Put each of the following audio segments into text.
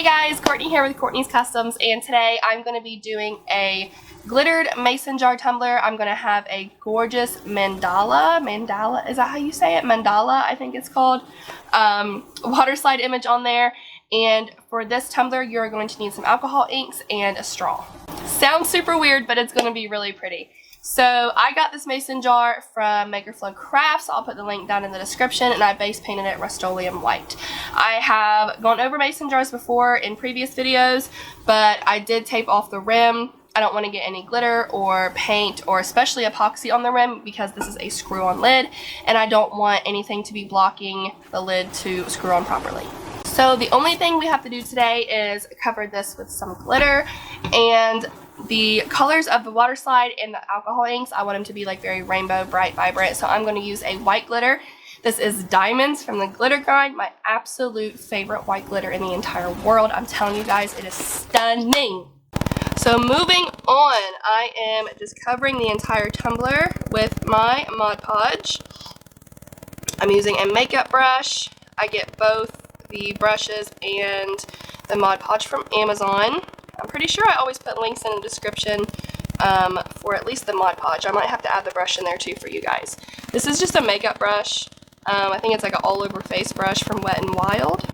Hey guys, Courtney here with Courtney's Customs, and today I'm going to be doing a glittered mason jar tumbler. I'm going to have a gorgeous mandala, is that how you say it? Mandala, I think it's called, water slide image on there. And for this tumbler, you're going to need some alcohol inks and a straw. Sounds super weird, but it's going to be really pretty. So I got this mason jar from Maker Flow Crafts. I'll put the link down in the description, and I base painted it Rust-Oleum white. I have gone over mason jars before in previous videos, but I did tape off the rim. I don't want to get any glitter or paint or especially epoxy on the rim because this is a screw-on lid, and I don't want anything to be blocking the lid to screw on properly. So the only thing we have to do today is cover this with some glitter, and the colors of the water slide and the alcohol inks, I want them to be like very rainbow, bright, vibrant. So I'm going to use a white glitter. This is Diamonds from the Glitter Grind, my absolute favorite white glitter in the entire world. I'm telling you guys, it is stunning. So moving on, I am just covering the entire tumbler with my Mod Podge. I'm using a makeup brush. I get both the brushes and the Mod Podge from Amazon. I'm pretty sure I always put links in the description for at least the Mod Podge. I might have to add the brush in there too for you guys. This is just a makeup brush. I think it's like an all-over face brush from Wet n Wild.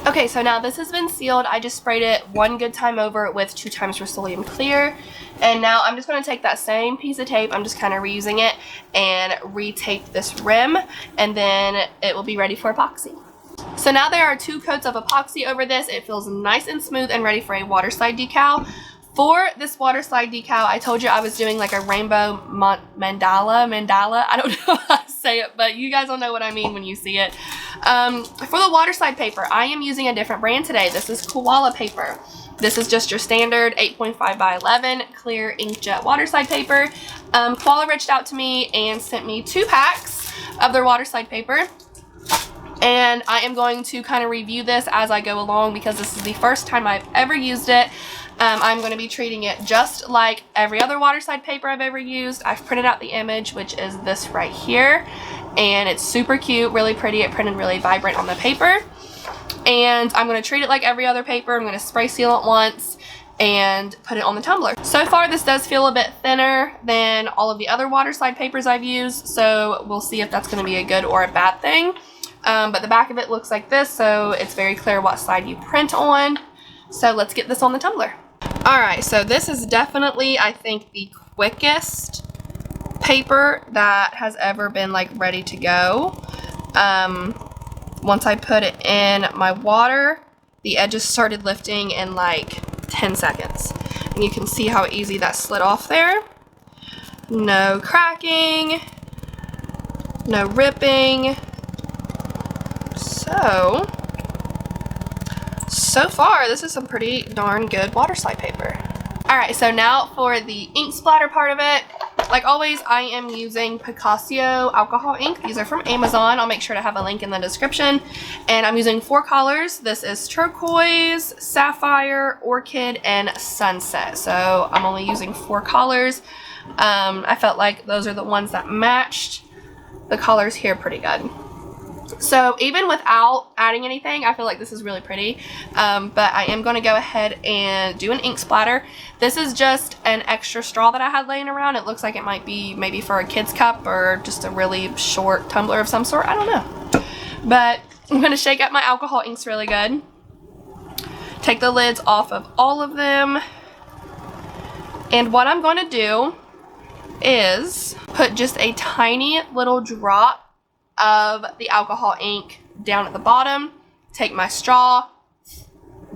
Okay, so now this has been sealed. I just sprayed it one good time over with 2 times Rust-Oleum Clear. And now I'm just going to take that same piece of tape, I'm just kind of reusing it, and retape this rim, and then it will be ready for epoxy. So now there are 2 coats of epoxy over this. It feels nice and smooth and ready for a water slide decal. For this water slide decal, I told you I was doing like a rainbow mandala. I don't know how to say it, but you guys will know what I mean when you see it. For the water slide paper, I am using a different brand today. This is Koala paper. This is just your standard 8.5 by 11 clear inkjet water slide paper. Koala reached out to me and sent me 2 packs of their water slide paper. And I am going to kind of review this as I go along because this is the first time I've ever used it. I'm going to be treating it just like every other water slide paper I've ever used. I've printed out the image, which is this right here. And it's super cute, really pretty. It printed really vibrant on the paper. And I'm going to treat it like every other paper. I'm going to spray seal it once and put it on the tumbler. So far, this does feel a bit thinner than all of the other water slide papers I've used. So we'll see if that's going to be a good or a bad thing. But the back of it looks like this, so it's very clear what side you print on. So let's get this on the tumbler. Alright, so this is definitely, I think, the quickest paper that has ever been like ready to go. Once I put it in my water, the edges started lifting in like 10 seconds. And you can see how easy that slid off there. No cracking, no ripping. So far, this is some pretty darn good water slide paper. Alright, so now for the ink splatter part of it. Like always, I am using Picasso alcohol ink. These are from Amazon. I'll make sure to have a link in the description. And I'm using 4 colors. This is turquoise, sapphire, orchid, and sunset. So I'm only using 4 colors. I felt like those are the ones that matched the colors here pretty good. So even without adding anything, I feel like this is really pretty. But I am going to go ahead and do an ink splatter. This is just an extra straw that I had laying around. It looks like it might be maybe for a kid's cup or just a really short tumbler of some sort. I don't know. But I'm going to shake up my alcohol inks really good. Take the lids off of all of them. And what I'm going to do is put just a tiny little drop of the alcohol ink down at the bottom, take my straw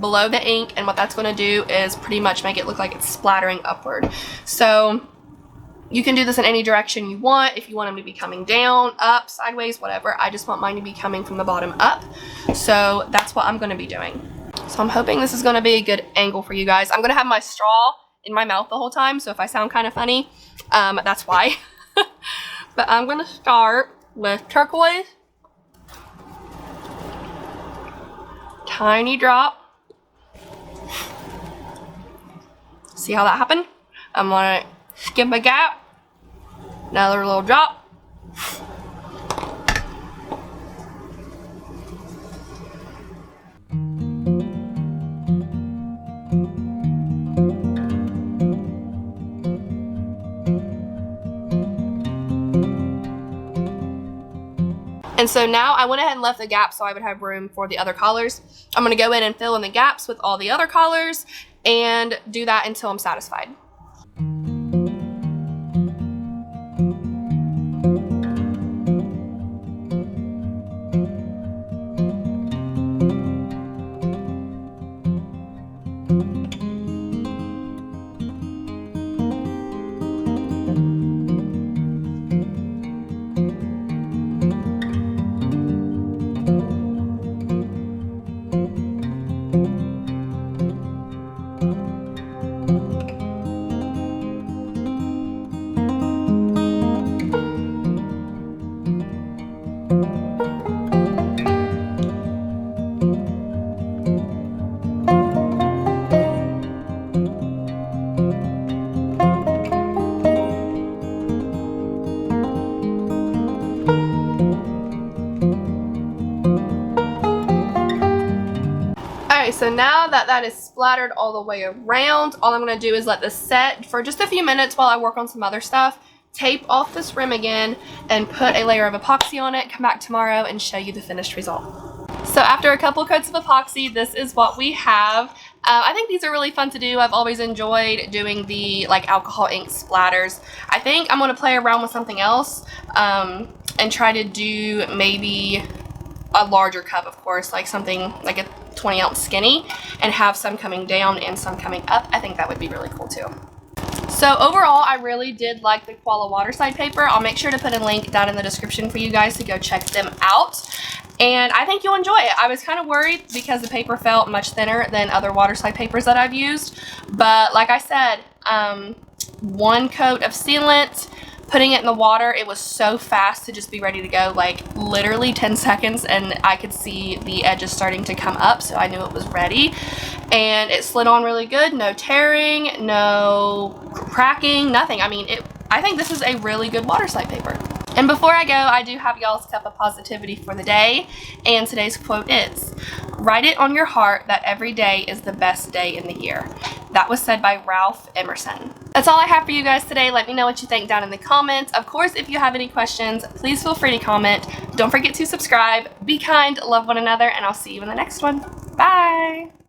below the ink, and what that's going to do is pretty much make it look like it's splattering upward. So you can do this in any direction you want. If you want them to be coming down, up, sideways, whatever. I just want mine to be coming from the bottom up. So that's what I'm going to be doing. So I'm hoping this is going to be a good angle for you guys. I'm going to have my straw in my mouth the whole time, so if I sound kind of funny, that's why. But I'm going to start with turquoise, tiny drop. See how that happened? I'm gonna skip a gap. Another little drop. And so now I went ahead and left the gap so I would have room for the other collars. I'm gonna go in and fill in the gaps with all the other collars and do that until I'm satisfied. Okay, so now that that is splattered all the way around, all I'm going to do is let this set for just a few minutes while I work on some other stuff. Tape off this rim again and put a layer of epoxy on it. Come back tomorrow and show you the finished result. So after a couple coats of epoxy, this is what we have. I think these are really fun to do. I've always enjoyed doing the like alcohol ink splatters. I think I'm going to play around with something else and try to do maybe a larger cup, of course, like something like a 20-ounce skinny, and have some coming down and some coming up. I think that would be really cool too. So overall, I really did like the Koala waterslide paper. I'll make sure to put a link down in the description for you guys to go check them out. And I think you'll enjoy it. I was kind of worried because the paper felt much thinner than other waterslide papers that I've used. But like I said, one coat of sealant, putting it in the water, it was so fast to just be ready to go, like literally 10 seconds, and I could see the edges starting to come up, so I knew it was ready. And it slid on really good, no tearing, no cracking, nothing. I mean, I think this is a really good waterslide paper. And before I go, I do have y'all's cup of positivity for the day, and today's quote is, "Write it on your heart that every day is the best day in the year." That was said by Ralph Emerson. That's all I have for you guys today. Let me know what you think down in the comments. Of course, if you have any questions, please feel free to comment. Don't forget to subscribe. Be kind, love one another, and I'll see you in the next one. Bye!